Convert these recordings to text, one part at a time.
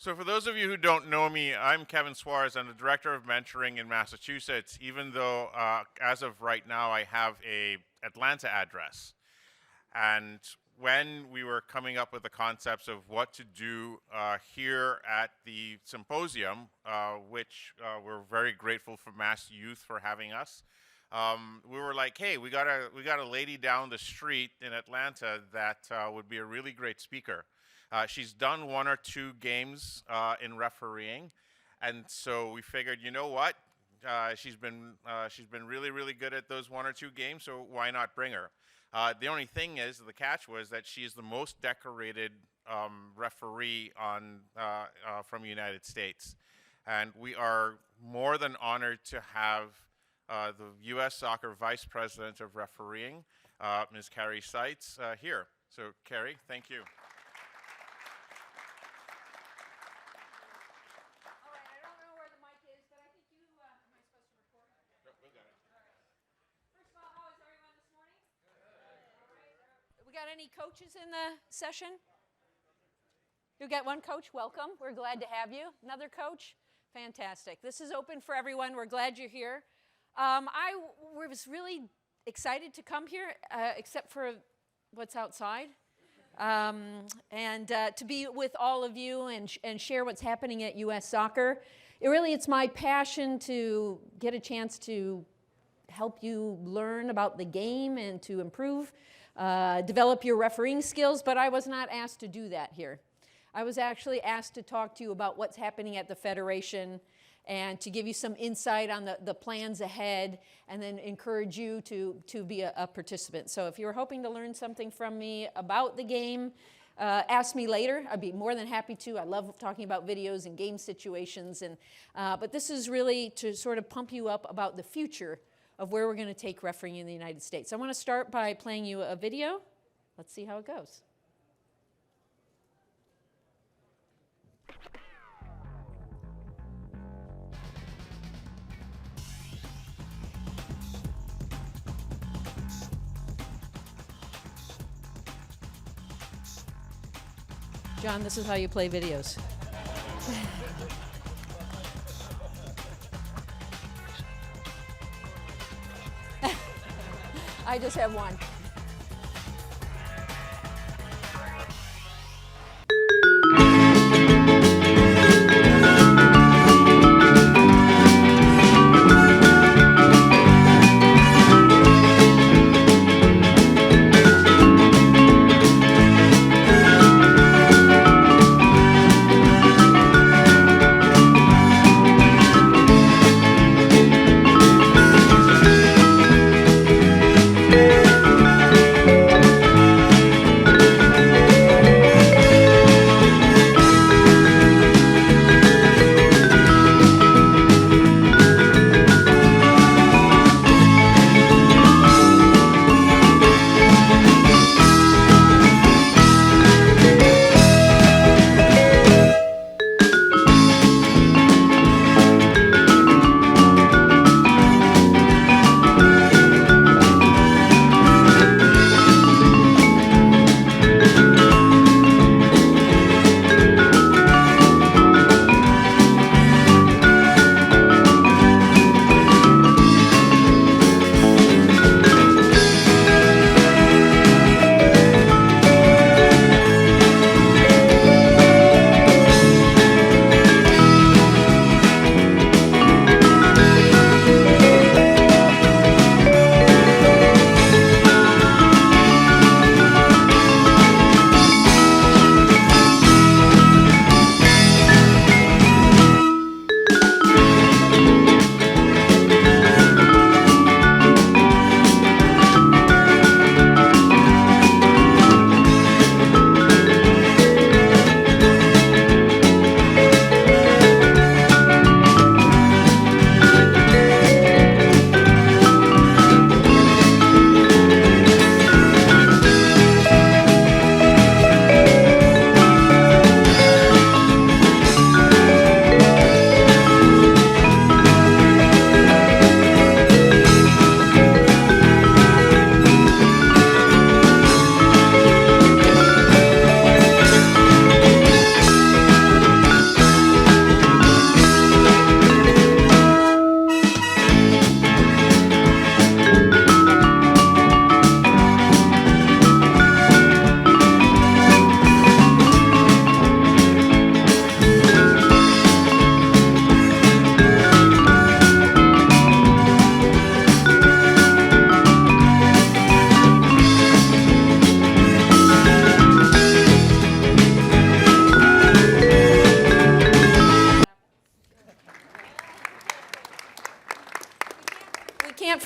So for those of you who don't know me, I'm Kevin Suarez. I'm the Director of Mentoring in Massachusetts, even though as of right now I have a Atlanta address. And when we were coming up with the concepts of what to do here at the symposium, which we're very grateful for Mass Youth for having us, we were like, hey, we got a lady down the street in Atlanta that would be a really great speaker. She's done 1 or 2 games in refereeing, and so we figured, you know what? She's been really, really good at those 1 or 2 games, so why not bring her? The only thing is, the catch was that she is the most decorated referee from the United States, and we are more than honored to have the U.S. Soccer Vice President of Refereeing, Ms. Kari Seitz, here. So, Kari, thank you. Got any coaches in the session? You got one coach? Welcome. We're glad to have you. Another coach? Fantastic. This is open for everyone. We're glad you're here. I was really excited to come here, except for what's outside, and to be with all of you and share what's happening at U.S. Soccer. It's my passion to get a chance to help you learn about the game and to improve develop your refereeing skills, but I was not asked to do that here. I was actually asked to talk to you about what's happening at the Federation and to give you some insight on the plans ahead and then encourage you to be a participant. So if you're hoping to learn something from me about the game, ask me later. I'd be more than happy to. I love talking about videos and game situations, but this is really to sort of pump you up about the future of where we're going to take refereeing in the United States. I want to start by playing you a video. Let's see how it goes. John, this is how you play videos. I just have one.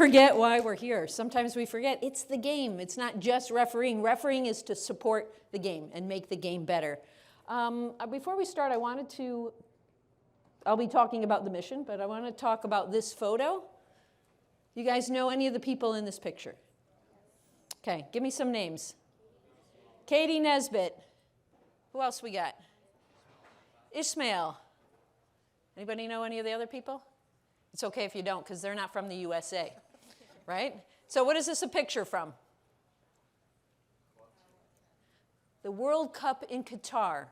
forget why we're here. Sometimes we forget it's the game. It's not just refereeing. Refereeing is to support the game and make the game better. Before we start, I'll be talking about the mission, but I want to talk about this photo. You guys know any of the people in this picture? Okay, give me some names. Katie Nesbitt. Who else we got? Ishmael. Anybody know any of the other people? It's okay if you don't, because they're not from the USA, right? So what is this a picture from? The World Cup in Qatar.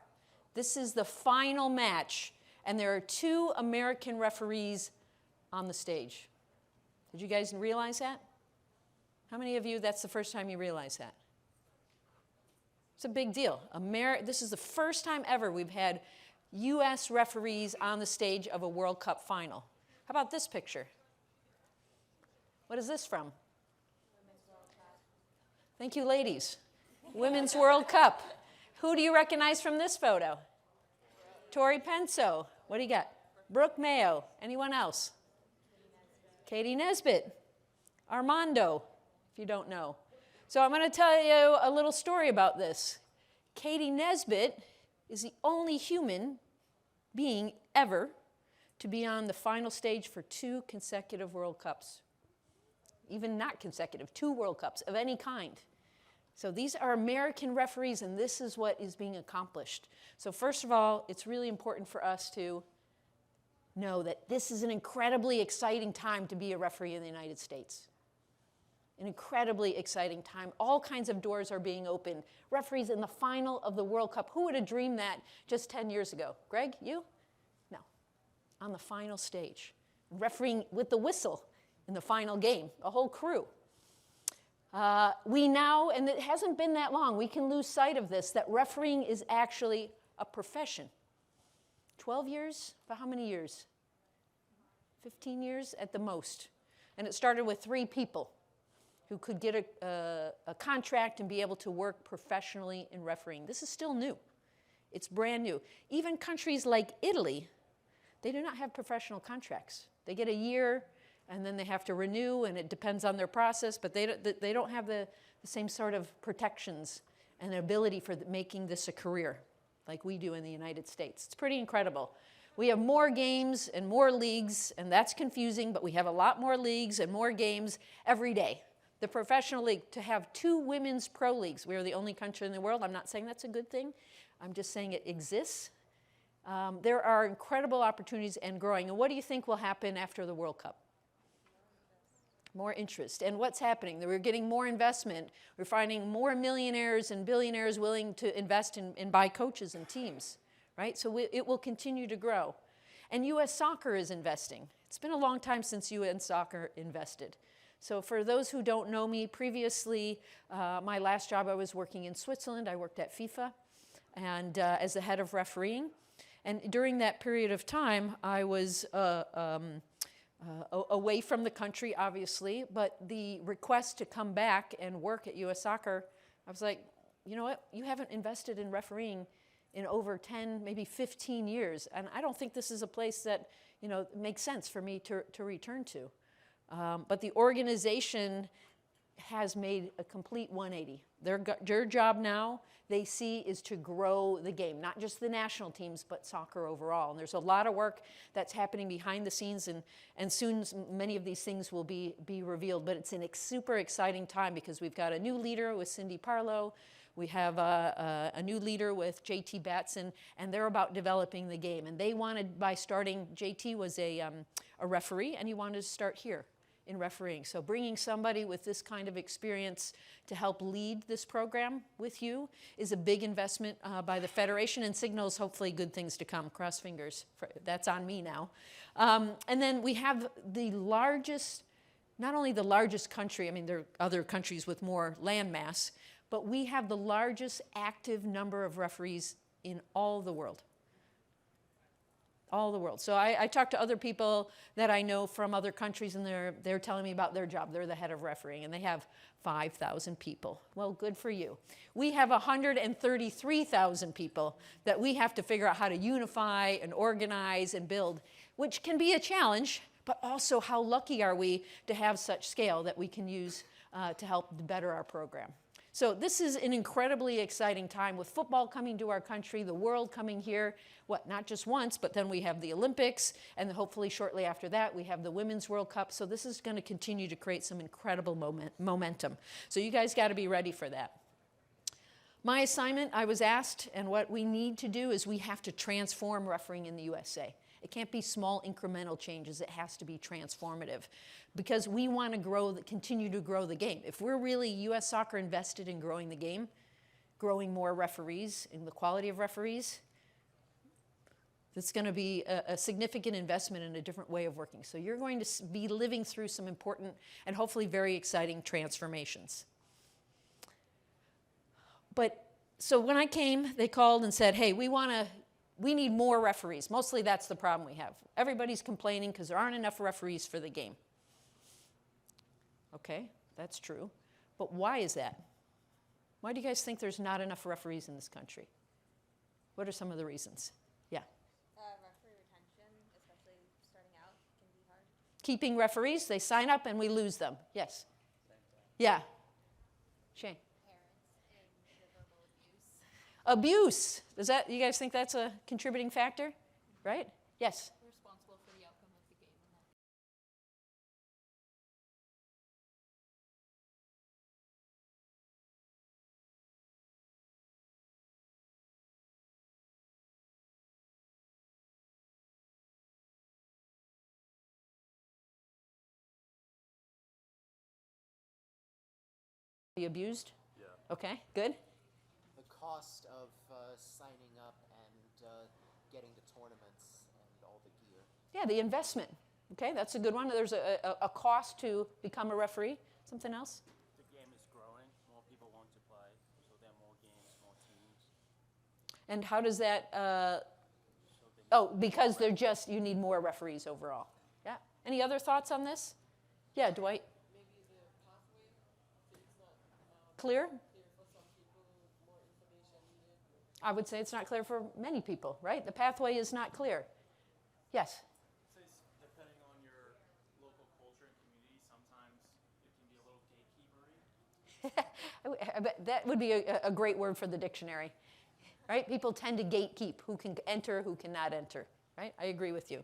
This is the final match, and there are 2 American referees on the stage. Did you guys realize that? How many of you, that's the first time you realize that? It's a big deal. This is the first time ever we've had U.S. referees on the stage of a World Cup final. How about this picture? What is this from? Thank you, ladies. Women's World Cup. Who do you recognize from this photo? Tori Penso. What do you got? Brooke Mayo. Anyone else? Katie Nesbitt. Armando, if you don't know. So I'm going to tell you a little story about this. Katie Nesbitt is the only human being ever to be on the final stage for 2 consecutive World Cups. Even not consecutive, 2 World Cups of any kind. So these are American referees, and this is what is being accomplished. So first of all, it's really important for us to know that this is an incredibly exciting time to be a referee in the United States. An incredibly exciting time. All kinds of doors are being opened. Referees in the final of the World Cup. Who would have dreamed that just 10 years ago? Greg, you? No. On the final stage. Refereeing with the whistle in the final game. A whole crew. We now, and it hasn't been that long, we can lose sight of this, that refereeing is actually a profession. 12 years? For how many years? 15 years at the most. And it started with 3 people who could get a contract and be able to work professionally in refereeing. This is still new. It's brand new. Even countries like Italy, they do not have professional contracts. They get a year, and then they have to renew, and it depends on their process, but they don't have the same sort of protections and ability for making this a career like we do in the United States. It's pretty incredible. We have more games and more leagues, and that's confusing, but we have a lot more leagues and more games every day. The professional league, to have 2 women's pro leagues. We are the only country in the world. I'm not saying that's a good thing. I'm just saying it exists. There are incredible opportunities and growing. And what do you think will happen after the World Cup? More interest. And what's happening? We're getting more investment. We're finding more millionaires and billionaires willing to invest and buy coaches and teams, right? So it will continue to grow. And U.S. Soccer is investing. It's been a long time since U.S. Soccer invested. So for those who don't know me, previously, my last job I was working in Switzerland. I worked at FIFA and as the head of refereeing. And during that period of time, I was away from the country, obviously, but the request to come back and work at U.S. Soccer, I was like, you know what? You haven't invested in refereeing in over 10, maybe 15 years, and I don't think this is a place that, makes sense for me to return to. But the organization has made a complete 180. Their job now, they see, is to grow the game, not just the national teams, but soccer overall. And there's a lot of work that's happening behind the scenes, and soon many of these things will be revealed. But it's a super exciting time because we've got a new leader with Cindy Parlow. We have a new leader with JT Batson, and they're about developing the game. And they wanted, by starting, JT was a referee, and he wanted to start here in refereeing. So bringing somebody with this kind of experience to help lead this program with you is a big investment by the Federation and signals hopefully good things to come. Cross fingers. That's on me now. And then we have the largest, not only the largest country, I mean there are other countries with more land mass, but we have the largest active number of referees in all the world. All the world. So I talk to other people that I know from other countries, and they're telling me about their job. They're the head of refereeing, and they have 5,000 people. Well, good for you. We have 133,000 people that we have to figure out how to unify and organize and build, which can be a challenge, but also how lucky are we to have such scale that we can use to help better our program. So this is an incredibly exciting time with football coming to our country, the world coming here, not just once, but then we have the Olympics, and hopefully shortly after that we have the Women's World Cup. So this is going to continue to create some incredible momentum. So you guys got to be ready for that. My assignment, I was asked, and what we need to do is we have to transform refereeing in the USA. It can't be small incremental changes. It has to be transformative because we want to continue to grow the game. If we're really U.S. Soccer invested in growing the game, growing more referees and the quality of referees, that's going to be a significant investment in a different way of working. So you're going to be living through some important and hopefully very exciting transformations. So when I came, they called and said, hey, we need more referees. Mostly that's the problem we have. Everybody's complaining because there aren't enough referees for the game. Okay, that's true. But why is that? Why do you guys think there's not enough referees in this country? What are some of the reasons? Yeah. Referee retention, especially starting out, can be hard. Keeping referees, they sign up and we lose them. Yes. Yeah. Shane. Abuse. You guys think that's a contributing factor? Right? Yes? We're responsible for the outcome of the game. Be abused? Yeah. Okay, good. The cost of signing up and getting to tournaments and all the gear. Yeah, the investment. Okay, that's a good one. There's a cost to become a referee. Something else? The game is growing. More people want to play, so there are more games, more teams. And how does that, because you need more referees overall. Yeah. Any other thoughts on this? Yeah, Dwight? Maybe the pathway, it's not Clear? clear for some people, more information needed. I would say it's not clear for many people, right? The pathway is not clear. Yes? So it's depending on your local culture and community, sometimes it can be a little gatekeepery. I bet that would be a great word for the dictionary, right? People tend to gatekeep who can enter, who cannot enter, right? I agree with you.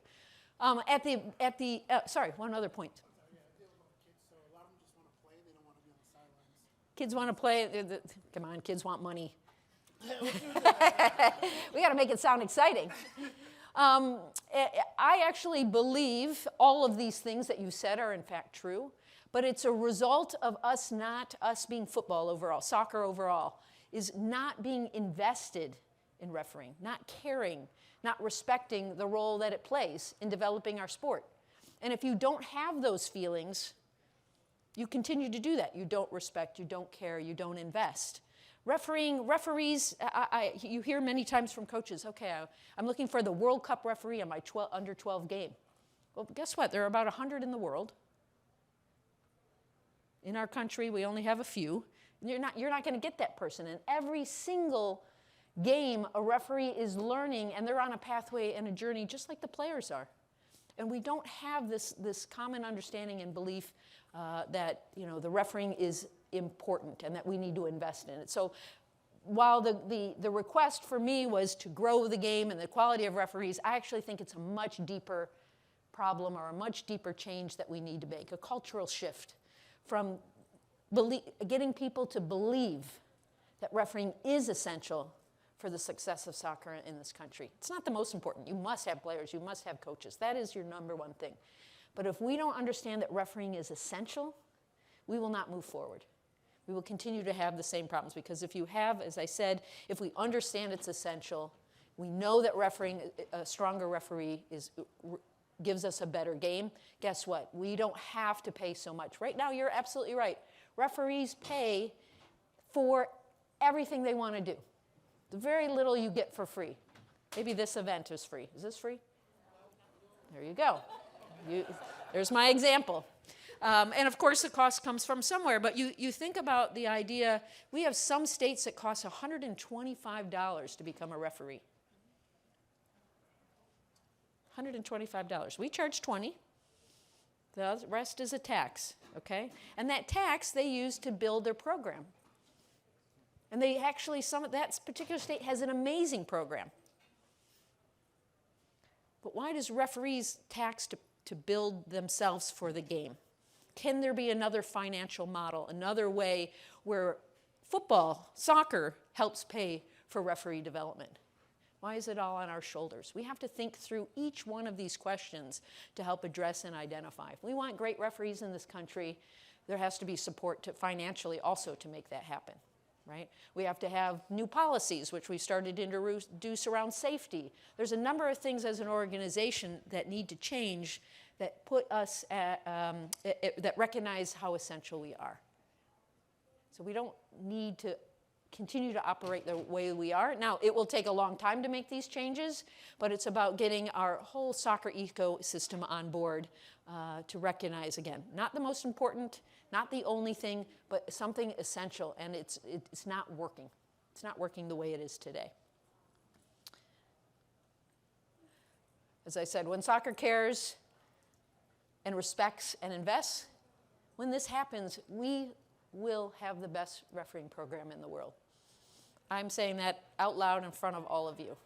Sorry, one other point. Yeah, I deal with a lot of kids, so a lot of them just want to play. They don't want to be on the sidelines. Kids want to play. Come on, kids want money. We got to make it sound exciting. I actually believe all of these things that you said are in fact true, but it's a result of us being football overall, soccer overall, is not being invested in refereeing, not caring, not respecting the role that it plays in developing our sport. And if you don't have those feelings, you continue to do that. You don't respect, you don't care, you don't invest. Referees, you hear many times from coaches, okay, I'm looking for the World Cup referee on my under 12 game. Well, guess what? There are about 100 in the world. In our country, we only have a few. You're not going to get that person. And every single game, a referee is learning, and they're on a pathway and a journey just like the players are. And we don't have this common understanding and belief that the refereeing is important and that we need to invest in it. So while the request for me was to grow the game and the quality of referees, I actually think it's a much deeper problem or a much deeper change that we need to make, a cultural shift from getting people to believe that refereeing is essential for the success of soccer in this country. It's not the most important. You must have players, you must have coaches. That is your number one thing. But if we don't understand that refereeing is essential, we will not move forward. We will continue to have the same problems because if you have, as I said, if we understand it's essential, we know that refereeing, a stronger referee gives us a better game. Guess what? We don't have to pay so much. Right now, you're absolutely right. Referees pay for everything they want to do. The very little you get for free. Maybe this event is free. Is this free? There you go. There's my example. And of course, the cost comes from somewhere. But you think about the idea, we have some states that cost $125 to become a referee. $125. We charge $20. The rest is a tax, okay? And that tax they use to build their program. And they actually, that particular state has an amazing program. But why does referees tax to build themselves for the game? Can there be another financial model, another way where football, soccer helps pay for referee development? Why is it all on our shoulders? We have to think through each one of these questions to help address and identify. If we want great referees in this country, there has to be support financially also to make that happen, right? We have to have new policies, which we started to introduce around safety. There's a number of things as an organization that need to change that put us at, that recognize how essential we are. So we don't need to continue to operate the way we are. Now, it will take a long time to make these changes, but it's about getting our whole soccer ecosystem on board to recognize, again, not the most important, not the only thing, but something essential, and it's not working. It's not working the way it is today. As I said, when soccer cares and respects and invests, when this happens, we will have the best refereeing program in the world. I'm saying that out loud in front of all of you,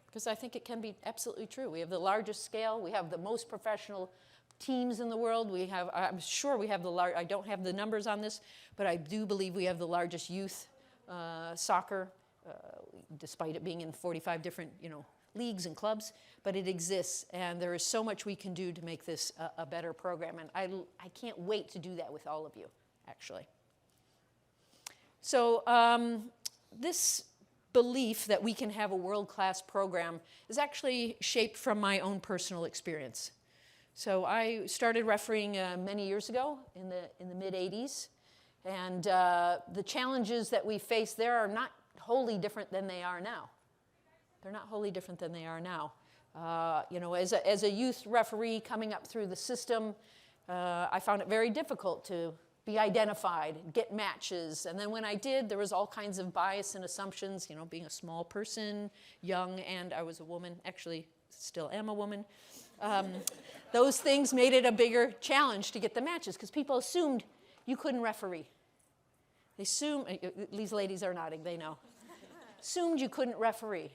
because I think it can be absolutely true. We have the largest scale. We have the most professional teams in the world. We have, I'm sure we have I don't have the numbers on this, but I do believe we have the largest youth soccer, despite it being in 45 different, leagues and clubs, but it exists, and there is so much we can do to make this a better program, and I can't wait to do that with all of you, actually. So this belief that we can have a world-class program is actually shaped from my own personal experience. So I started refereeing many years ago in the mid-'80s, and the challenges that we face there are not wholly different than they are now. They're not wholly different than they are now. As a youth referee coming up through the system, I found it very difficult to be identified, get matches. And then when I did, there was all kinds of bias and assumptions, being a small person, young, and I was a woman, actually still am a woman. Those things made it a bigger challenge to get the matches because people assumed you couldn't referee. They assumed, these ladies are nodding, they know. Assumed you couldn't referee.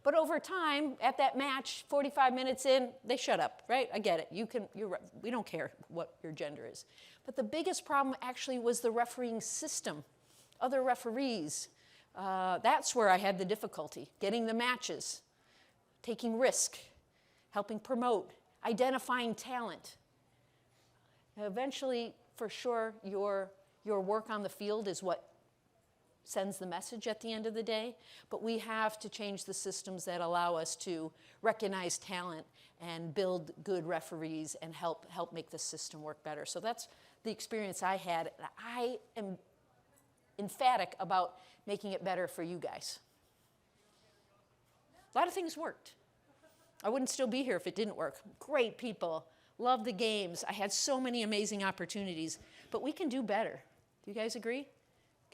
But over time, at that match, 45 minutes in, they shut up, right? I get it. We don't care what your gender is. But the biggest problem actually was the refereeing system, other referees. That's where I had the difficulty, getting the matches, taking risk, helping promote, identifying talent. Eventually, for sure, your work on the field is what sends the message at the end of the day, but we have to change the systems that allow us to recognize talent and build good referees and help make the system work better. So that's the experience I had. I am emphatic about making it better for you guys. A lot of things worked. I wouldn't still be here if it didn't work. Great people, love the games. I had so many amazing opportunities, but we can do better. Do you guys agree?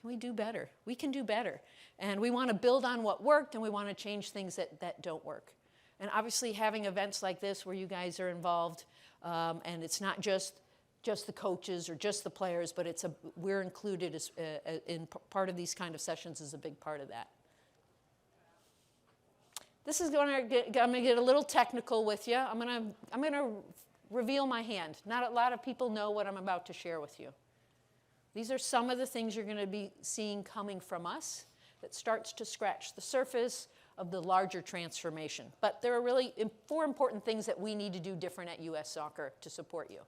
Can we do better? We can do better. And we want to build on what worked, and we want to change things that don't work. And obviously having events like this where you guys are involved, and it's not just the coaches or just the players, but we're included in part of these kind of sessions is a big part of that. This is I'm going to get a little technical with you. I'm going to reveal my hand. Not a lot of people know what I'm about to share with you. These are some of the things you're going to be seeing coming from us that starts to scratch the surface of the larger transformation. But there are really 4 important things that we need to do different at U.S. Soccer to support you,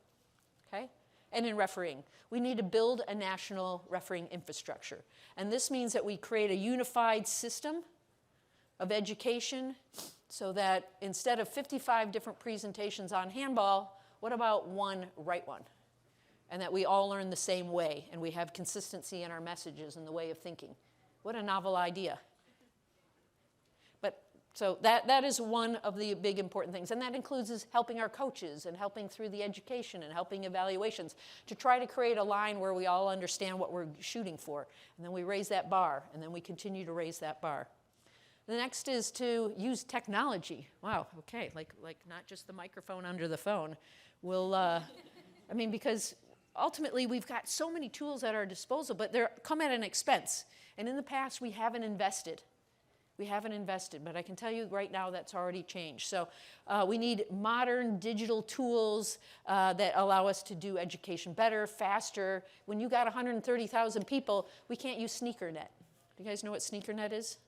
okay? And in refereeing. We need to build a national refereeing infrastructure. And this means that we create a unified system of education so that instead of 55 different presentations on handball, what about one right one? And that we all learn the same way, and we have consistency in our messages and the way of thinking. What a novel idea. But so that is one of the big important things, and that includes helping our coaches and helping through the education and helping evaluations to try to create a line where we all understand what we're shooting for, and then we raise that bar, and then we continue to raise that bar. The next is to use technology. Wow, okay, like not just the microphone under the phone. We'll, because ultimately we've got so many tools at our disposal, but they come at an expense. And in the past, we haven't invested. But I can tell you right now that's already changed. So we need modern digital tools that allow us to do education better, faster. When you got 130,000 people, we can't use SneakerNet. Do you guys know what SneakerNet is?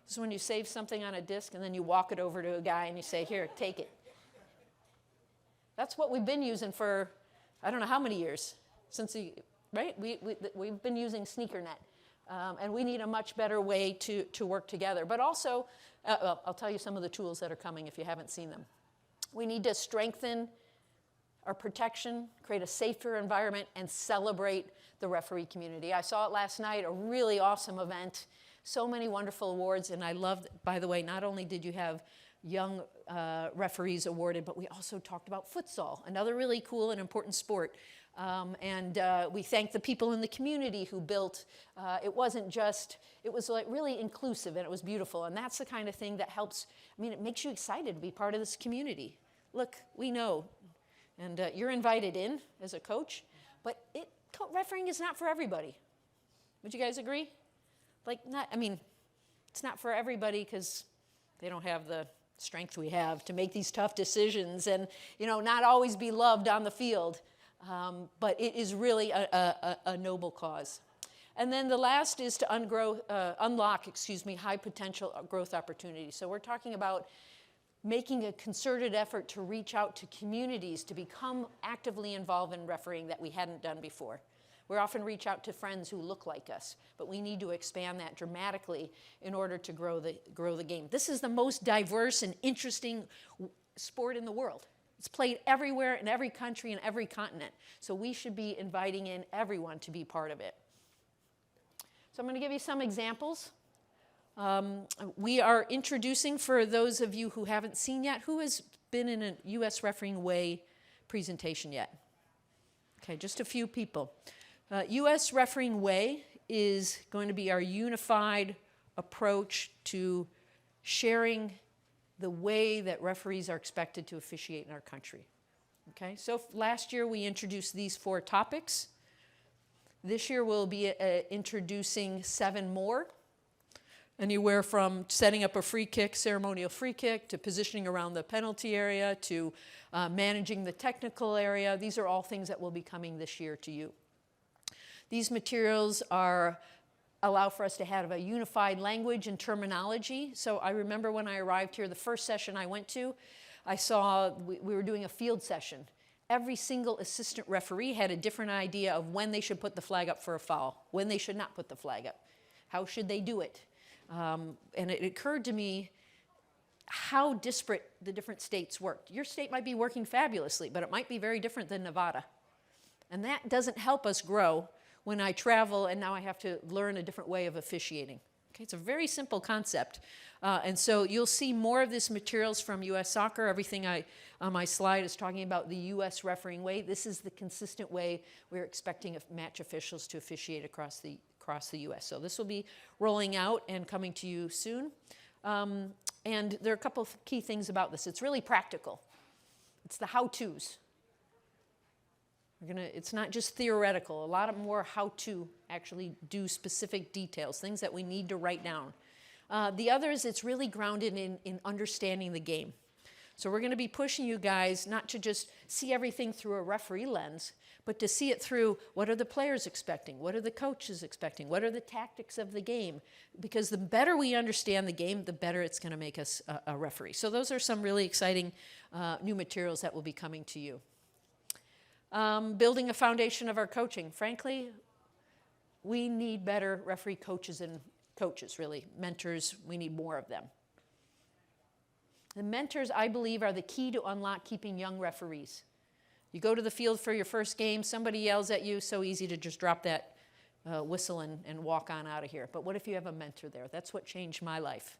This is when you save something on a disk and then you walk it over to a guy and you say, here, take it. That's what we've been using for, I don't know how many years. Right? We've been using SneakerNet. And we need a much better way to work together. But also, I'll tell you some of the tools that are coming if you haven't seen them. We need to strengthen our protection, create a safer environment, and celebrate the referee community. I saw it last night, a really awesome event. So many wonderful awards, and I loved, by the way, not only did you have young referees awarded, but we also talked about futsal, another really cool and important sport. And we thank the people in the community who built, it was like really inclusive and it was beautiful. And that's the kind of thing that helps, it makes you excited to be part of this community. Look, we know, and you're invited in as a coach, but refereeing is not for everybody. Would you guys agree? It's not for everybody because they don't have the strength we have to make these tough decisions and, not always be loved on the field. But it is really a noble cause. And then the last is to unlock high potential growth opportunities. So we're talking about making a concerted effort to reach out to communities to become actively involved in refereeing that we hadn't done before. We often reach out to friends who look like us, but we need to expand that dramatically in order to grow the game. This is the most diverse and interesting sport in the world. It's played everywhere in every country and every continent. So we should be inviting in everyone to be part of it. So I'm going to give you some examples. We are introducing, for those of you who haven't seen yet, who has been in a U.S. Refereeing Way presentation yet? Okay, just a few people. U.S. Refereeing Way is going to be our unified approach to sharing the way that referees are expected to officiate in our country. Okay, so last year we introduced these 4 topics. This year we'll be introducing 7 more. Anywhere from setting up a free kick, ceremonial free kick, to positioning around the penalty area, to managing the technical area. These are all things that will be coming this year to you. These materials allow for us to have a unified language and terminology. So I remember when I arrived here, the first session I went to, I saw we were doing a field session. Every single assistant referee had a different idea of when they should put the flag up for a foul, when they should not put the flag up. How should they do it? And it occurred to me how disparate the different states worked. Your state might be working fabulously, but it might be very different than Nevada. And that doesn't help us grow when I travel and now I have to learn a different way of officiating. Okay, it's a very simple concept. And so you'll see more of this materials from U.S. Soccer. Everything on my slide is talking about the U.S. refereeing way. This is the consistent way we're expecting match officials to officiate across the U.S. So this will be rolling out and coming to you soon. And there are a couple of key things about this. It's really practical. It's the how-tos. It's not just theoretical. A lot of more how to actually do specific details, things that we need to write down. The other is it's really grounded in understanding the game. So we're going to be pushing you guys not to just see everything through a referee lens, but to see it through what are the players expecting, what are the coaches expecting, what are the tactics of the game. Because the better we understand the game, the better it's going to make us a referee. So those are some really exciting new materials that will be coming to you. Building a foundation of our coaching. Frankly, we need better referee coaches and coaches, really. Mentors, we need more of them. The mentors, I believe, are the key to unlock keeping young referees. You go to the field for your first game, somebody yells at you, so easy to just drop that whistle and walk on out of here. But what if you have a mentor there? That's what changed my life.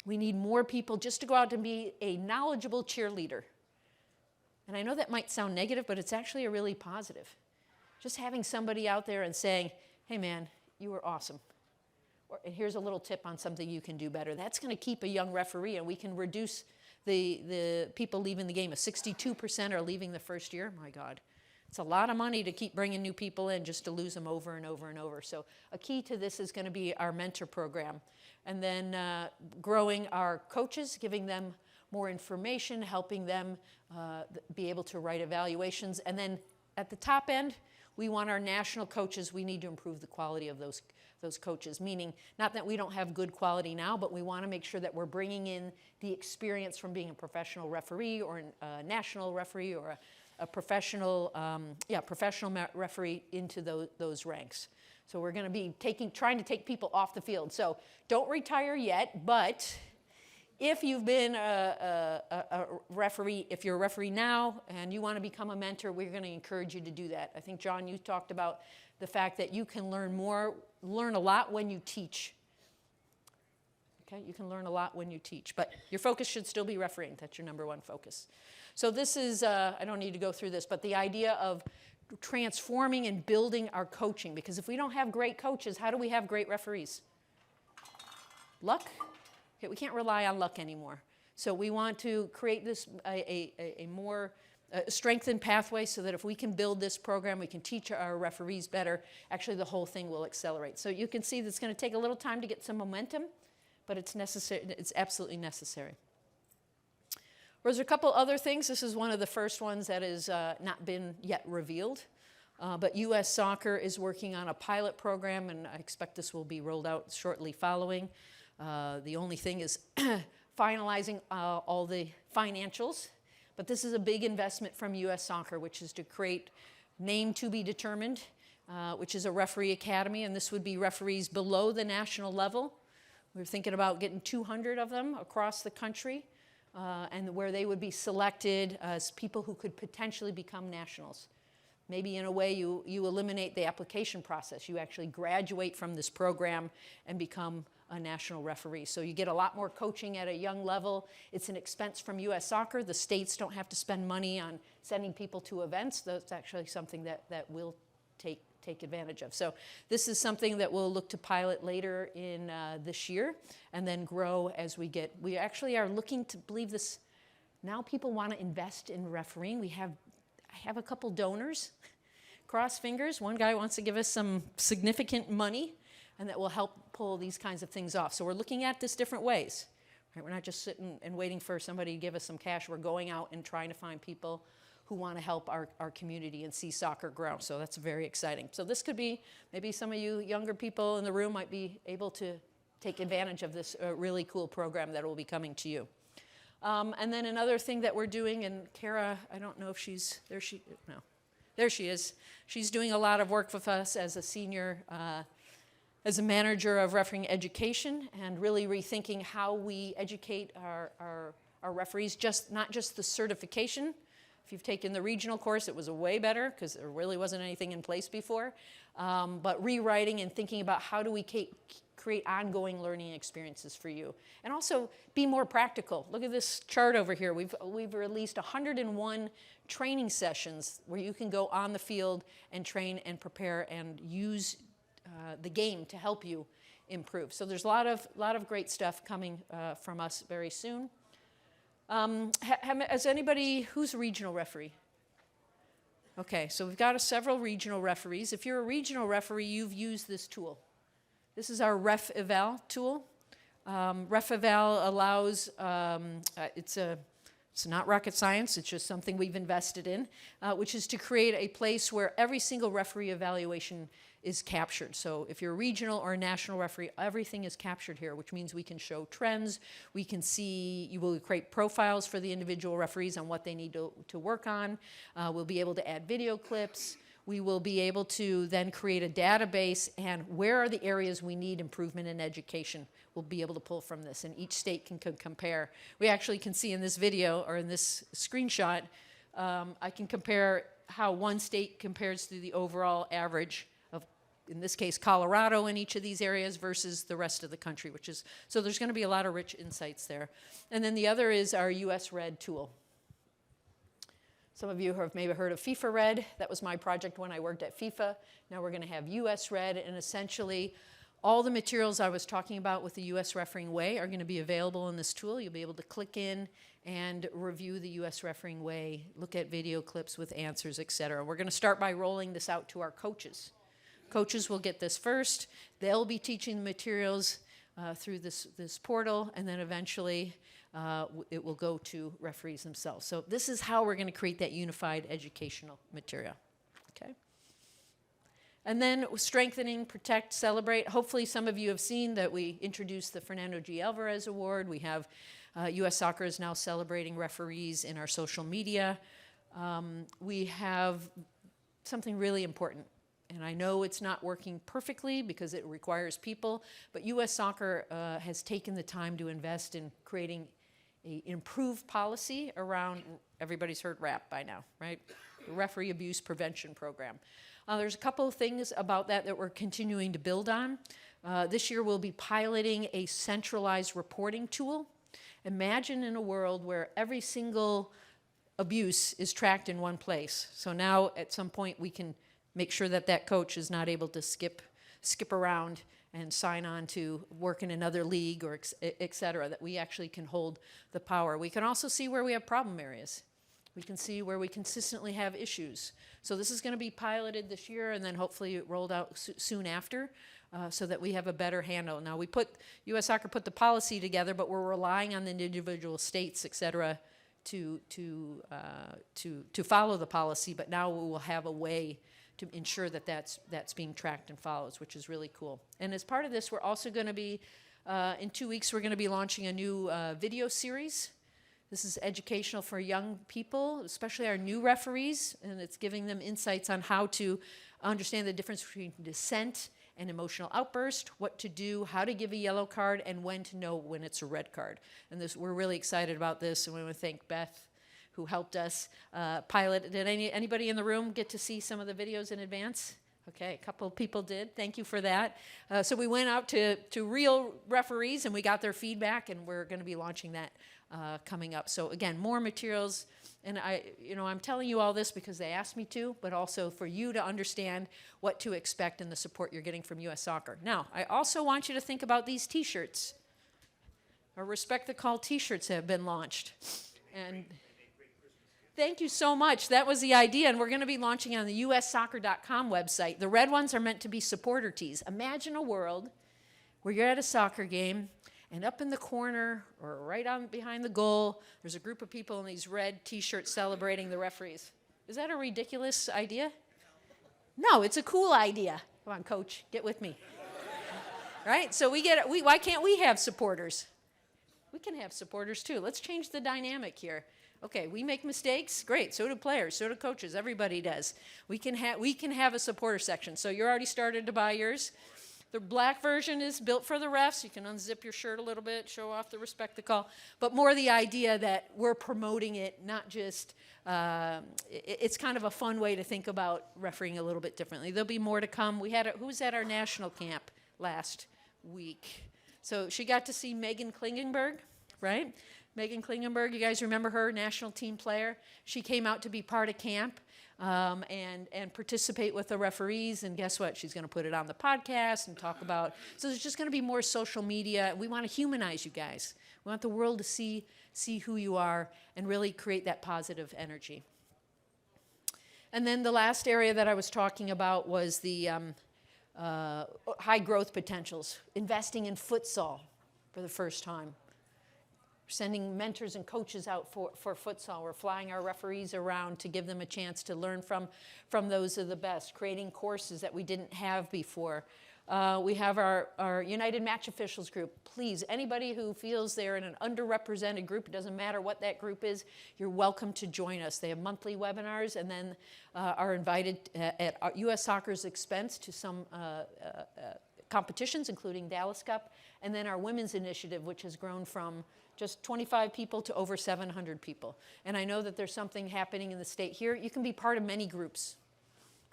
We need more people just to go out and be a knowledgeable cheerleader. And I know that might sound negative, but it's actually a really positive. Just having somebody out there and saying, hey man, you were awesome. and here's a little tip on something you can do better. That's going to keep a young referee, and we can reduce the people leaving the game. 62% are leaving the first year. My God. It's a lot of money to keep bringing new people in just to lose them over and over and over. So a key to this is going to be our mentor program. And then growing our coaches, giving them more information, helping them be able to write evaluations. And then at the top end, we want our national coaches. We need to improve the quality of those coaches, meaning not that we don't have good quality now, but we want to make sure that we're bringing in the experience from being a professional referee or a national referee or a professional referee into those ranks. So we're going to be trying to take people off the field. So don't retire yet, but if you've been a referee, if you're a referee now and you want to become a mentor, we're going to encourage you to do that. I think, John, you talked about the fact that you can learn a lot when you teach. Okay, you can learn a lot when you teach, but your focus should still be refereeing. That's your number one focus. So this is, I don't need to go through this, but the idea of transforming and building our coaching, because if we don't have great coaches, how do we have great referees? Luck? Okay, we can't rely on luck anymore. So we want to create this a more strengthened pathway so that if we can build this program, we can teach our referees better, actually the whole thing will accelerate. So you can see that it's going to take a little time to get some momentum, but it's necessary. It's absolutely necessary. There's a couple other things. This is one of the first ones that has not been yet revealed. But U.S. Soccer is working on a pilot program, and I expect this will be rolled out shortly following. The only thing is finalizing all the financials. But this is a big investment from U.S. Soccer, which is to create name to be determined, which is a referee academy, and this would be referees below the national level. We're thinking about getting 200 of them across the country, and where they would be selected as people who could potentially become nationals. Maybe in a way you eliminate the application process. You actually graduate from this program and become a national referee. So you get a lot more coaching at a young level. It's an expense from U.S. Soccer. The states don't have to spend money on sending people to events. That's actually something that we'll take advantage of. So this is something that we'll look to pilot later in this year and then grow as we actually are looking to believe this. Now people want to invest in refereeing. I have a couple donors. Cross fingers. One guy wants to give us some significant money, and that will help pull these kinds of things off. So we're looking at this different ways. Right? We're not just sitting and waiting for somebody to give us some cash. We're going out and trying to find people who want to help our community and see soccer grow. So that's very exciting. So this could be, maybe some of you younger people in the room might be able to take advantage of this really cool program that will be coming to you. And then another thing that we're doing, and Kara, I don't know if she's, there she is. She's doing a lot of work with us as a senior, as a manager of refereeing education, and really rethinking how we educate our referees, not just the certification. If you've taken the regional course, it was way better because there really wasn't anything in place before. But rewriting and thinking about how do we create ongoing learning experiences for you. And also be more practical. Look at this chart over here. We've released 101 training sessions where you can go on the field and train and prepare and use the game to help you improve. So there's a lot of great stuff coming from us very soon. Has anybody, who's a regional referee? Okay, so we've got several regional referees. If you're a regional referee, you've used this tool. This is our Ref Eval tool. Ref Eval allows, it's not rocket science, it's just something we've invested in, which is to create a place where every single referee evaluation is captured. So if you're a regional or a national referee, everything is captured here, which means we can show trends, we can see, you will create profiles for the individual referees on what they need to work on. We'll be able to add video clips. We will be able to then create a database, and where are the areas we need improvement in education. We'll be able to pull from this, and each state can compare. We actually can see in this video, or in this screenshot, I can compare how one state compares to the overall average of, in this case, Colorado in each of these areas versus the rest of the country, so there's going to be a lot of rich insights there. And then the other is our US Red tool. Some of you have maybe heard of FIFA Red. That was my project when I worked at FIFA. Now we're going to have US Red, and essentially All the materials I was talking about with the U.S. Refereeing Way are going to be available in this tool. You'll be able to click in and review the U.S. Refereeing Way, look at video clips with answers, et cetera. We're going to start by rolling this out to our coaches. Coaches will get this first. They'll be teaching the materials through this portal, and then eventually it will go to referees themselves. So this is how we're going to create that unified educational material. Okay. And then strengthening, protect, celebrate. Hopefully some of you have seen that we introduced the Fernando G. Alvarez Award. We have U.S. Soccer is now celebrating referees in our social media. We have something really important. And I know it's not working perfectly because it requires people, but U.S. Soccer has taken the time to invest in creating an improved policy around, everybody's heard RAP by now, right? The Referee Abuse Prevention Program. There's a couple of things about that we're continuing to build on. This year we'll be piloting a centralized reporting tool. Imagine in a world where every single abuse is tracked in one place. So now at some point we can make sure that that coach is not able to skip around and sign on to work in another league or et cetera, that we actually can hold the power. We can also see where we have problem areas. We can see where we consistently have issues. So this is going to be piloted this year and then hopefully rolled out soon after so that we have a better handle. Now U.S. Soccer put the policy together, but we're relying on the individual states, et cetera, to follow the policy. But now we will have a way to ensure that that's being tracked and followed, which is really cool. And as part of this, we're also going to be, in 2 weeks, we're going to be launching a new video series. This is educational for young people, especially our new referees, and it's giving them insights on how to understand the difference between dissent and emotional outburst, what to do, how to give a yellow card, and when to know when it's a red card. And we're really excited about this, and we want to thank Beth, who helped us pilot. Did anybody in the room get to see some of the videos in advance? Okay, a couple of people did. Thank you for that. So we went out to real referees, and we got their feedback, and we're going to be launching that coming up. So again, more materials, and I'm telling you all this because they asked me to, but also for you to understand what to expect and the support you're getting from U.S. Soccer. Now, I also want you to think about these T-shirts. Our Respect the Call T-shirts have been launched, and thank you so much. That was the idea, and we're going to be launching on the ussoccer.com website. The red ones are meant to be supporter tees. Imagine a world where you're at a soccer game, and up in the corner or right on behind the goal, there's a group of people in these red T-shirts celebrating the referees. Is that a ridiculous idea? No, it's a cool idea. Come on, coach, get with me. Right? So why can't we have supporters? We can have supporters too. Let's change the dynamic here. Okay, we make mistakes. Great. So do players. So do coaches. Everybody does. We can have a supporter section. So you're already started to buy yours. The black version is built for the refs. You can unzip your shirt a little bit, show off the Respect the Call. But more the idea that we're promoting it, not just, it's kind of a fun way to think about refereeing a little bit differently. There'll be more to come. Who was at our national camp last week? So she got to see Megan Klingenberg, right? Megan Klingenberg, you guys remember her, national team player? She came out to be part of camp and participate with the referees, and guess what? She's going to put it on the podcast and talk about, so there's just going to be more social media. We want to humanize you guys. We want the world to see who you are and really create that positive energy. And then the last area that I was talking about was the high growth potentials, investing in futsal for the first time. We're sending mentors and coaches out for futsal. We're flying our referees around to give them a chance to learn from those of the best, creating courses that we didn't have before. We have our United Match Officials group. Please, anybody who feels they're in an underrepresented group, it doesn't matter what that group is, you're welcome to join us. They have monthly webinars and then are invited at U.S. Soccer's expense to some competitions, including Dallas Cup, and then our women's initiative, which has grown from just 25 people to over 700 people. And I know that there's something happening in the state here. You can be part of many groups,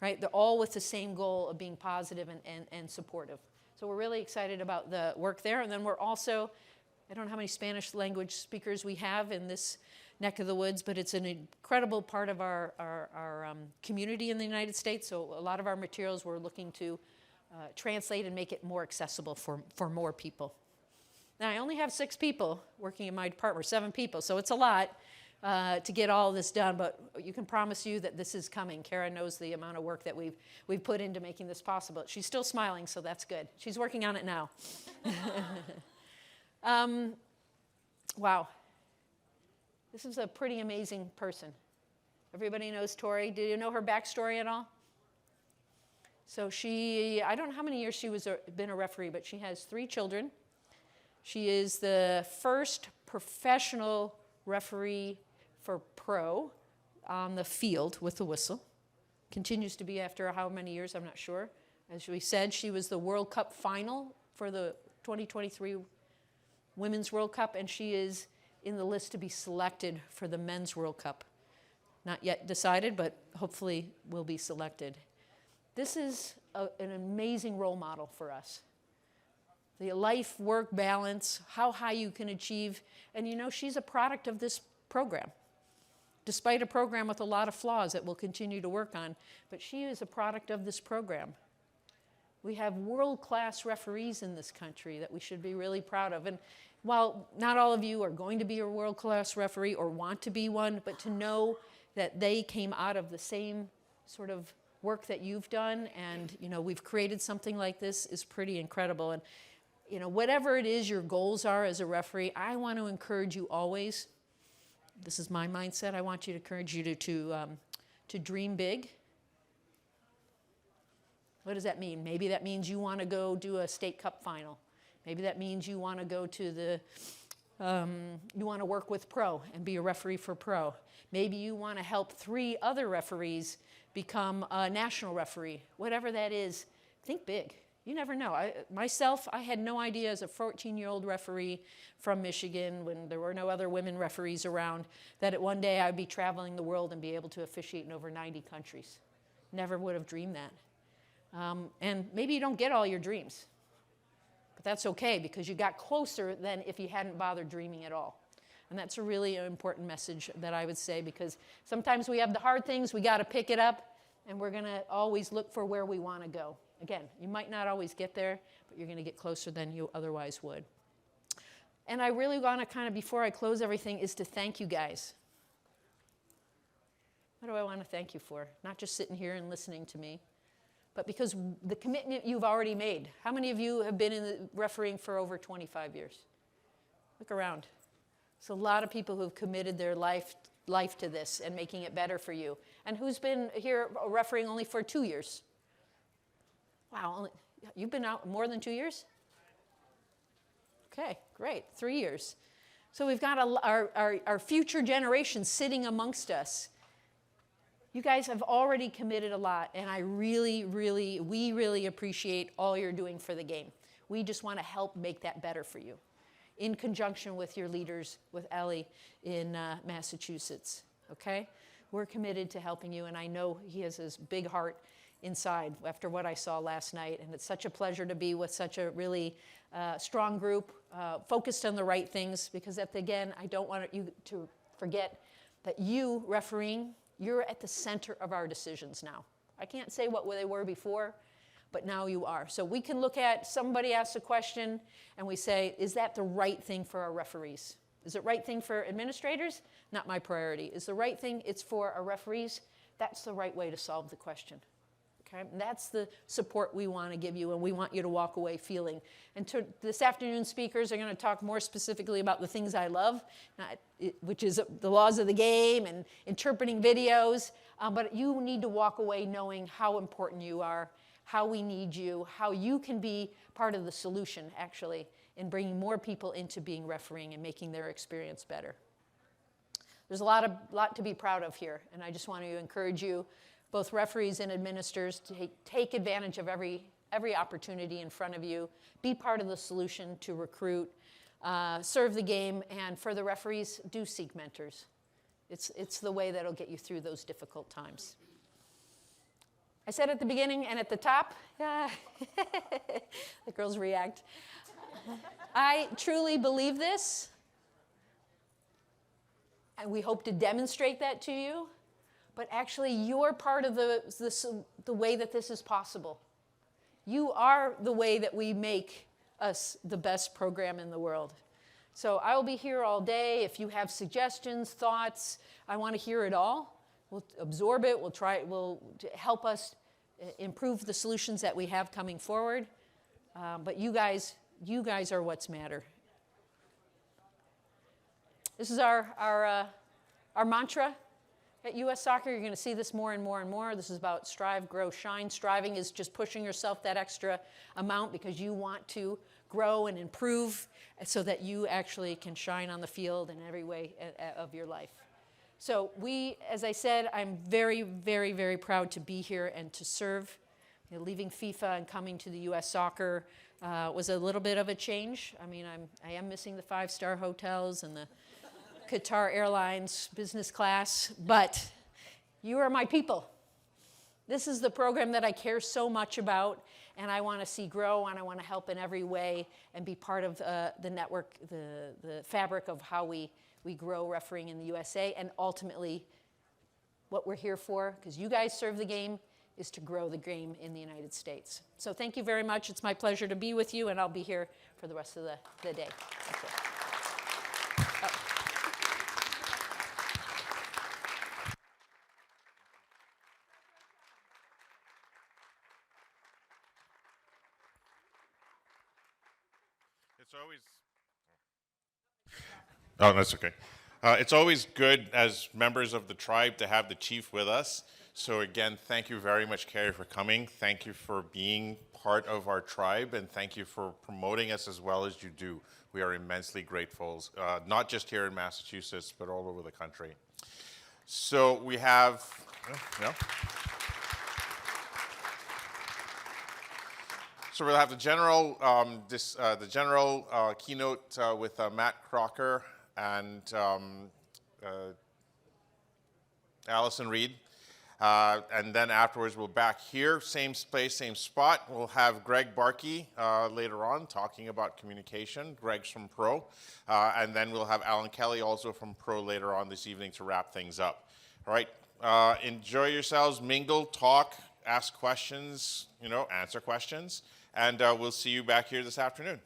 right? They're all with the same goal of being positive and supportive. So we're really excited about the work there. And then we're also, I don't know how many Spanish language speakers we have in this neck of the woods, but it's an incredible part of our community in the United States. So a lot of our materials we're looking to translate and make it more accessible for more people. Now, I only have 6 people working in my department, or 7 people, so it's a lot to get all this done, but you can promise you that this is coming. Kara knows the amount of work that we've put into making this possible. She's still smiling, so that's good. She's working on it now. Wow. This is a pretty amazing person. Everybody knows Tori. Do you know her backstory at all? So I don't know how many years she been a referee, but she has 3 children. She is the first professional referee for pro on the field with the whistle. Continues to be after how many years, I'm not sure. As we said, she was the World Cup final for the 2023 Women's World Cup, and she is in the list to be selected for the Men's World Cup. Not yet decided, but hopefully will be selected. This is an amazing role model for us. The life-work balance, how high you can achieve. And you know, she's a product of this program. Despite a program with a lot of flaws that we'll continue to work on, but she is a product of this program. We have world-class referees in this country that we should be really proud of. And while not all of you are going to be a world-class referee or want to be one, but to know that they came out of the same sort of work that you've done, and you know, we've created something like this is pretty incredible. And you know, whatever it is your goals are as a referee, I want to encourage you always. This is my mindset. I want you to encourage you to dream big. What does that mean? Maybe that means you want to go do a state cup final. Maybe that means you want to go to you want to work with pro and be a referee for pro. Maybe you want to help 3 other referees become a national referee. Whatever that is, think big. You never know. I had no idea as a 14-year-old referee from Michigan, when there were no other women referees around, that one day I'd be traveling the world and be able to officiate in over 90 countries. Never would have dreamed that. And maybe you don't get all your dreams, but that's okay, because you got closer than if you hadn't bothered dreaming at all. And that's a really important message that I would say, because sometimes we have the hard things, we got to pick it up, and we're going to always look for where we want to go. Again, you might not always get there, but you're going to get closer than you otherwise would. And I really want to kind of, before I close everything, is to thank you guys. What do I want to thank you for? Not just sitting here and listening to me, but because the commitment you've already made. How many of you have been in the refereeing for over 25 years? Look around. It's a lot of people who have committed their life to this and making it better for you. And who's been here refereeing only for 2 years? Wow, you've been out more than 2 years? Okay, great, 3 years. So we've got our future generations sitting amongst us. You guys have already committed a lot, and we really appreciate all you're doing for the game. We just want to help make that better for you, in conjunction with your leaders, with Ellie in Massachusetts, okay? We're committed to helping you, and I know he has his big heart inside after what I saw last night, and it's such a pleasure to be with such a really strong group, focused on the right things, because again, I don't want you to forget that you, refereeing, you're at the center of our decisions now. I can't say what they were before, but now you are. So we can look at, somebody asks a question, and we say, is that the right thing for our referees? Is it right thing for administrators? Not my priority. Is the right thing, it's for our referees? That's the right way to solve the question. Okay? And that's the support we want to give you, and we want you to walk away feeling. And this afternoon, speakers are going to talk more specifically about the things I love, which is the laws of the game and interpreting videos. But you need to walk away knowing how important you are, how we need you, how you can be part of the solution, actually, in bringing more people into being refereeing and making their experience better. There's a lot to be proud of here, and I just want to encourage you, both referees and administrators, to take advantage of every opportunity in front of you. Be part of the solution to recruit, serve the game, and for the referees, do seek mentors. It's the way that'll get you through those difficult times. I said at the beginning and at the top, the girls react. I truly believe this, and we hope to demonstrate that to you. But actually, you're part of the way that this is possible. You are the way that we make us the best program in the world. So I will be here all day. If you have suggestions, thoughts, I want to hear it all. We'll absorb it. We'll help us improve the solutions that we have coming forward. But you guys are what's matter. This is our mantra at U.S. Soccer. You're going to see this more and more and more. This is about strive, grow, shine. Striving is just pushing yourself that extra amount because you want to grow and improve so that you actually can shine on the field in every way of your life. So as I said, I'm very, very, very proud to be here and to serve. You know, leaving FIFA and coming to the U.S. Soccer was a little bit of a change. I mean, I am missing the 5-star hotels and the Qatar Airlines business class, but you are my people. This is the program that I care so much about, and I want to see grow, and I want to help in every way and be part of the network, the fabric of how we grow refereeing in the USA, and ultimately what we're here for, because you guys serve the game, is to grow the game in the United States. So thank you very much. It's my pleasure to be with you, and I'll be here for the rest of the day. Thank you. It's always. Oh, that's okay. It's always good as members of the tribe to have the chief with us. So again, thank you very much, Kari, for coming. Thank you for being part of our tribe, and thank you for promoting us as well as you do. We are immensely grateful, not just here in Massachusetts, but all over the country. So we have, So we'll have the general, keynote with Matt Crocker and Allison Reed. And then afterwards, we'll back here, same place, same spot. We'll have Greg Barkey later on talking about communication. Greg's from Pro. And then we'll have Alan Kelly also from Pro later on this evening to wrap things up. All right, enjoy yourselves, mingle, talk, ask questions, answer questions. And we'll see you back here this afternoon.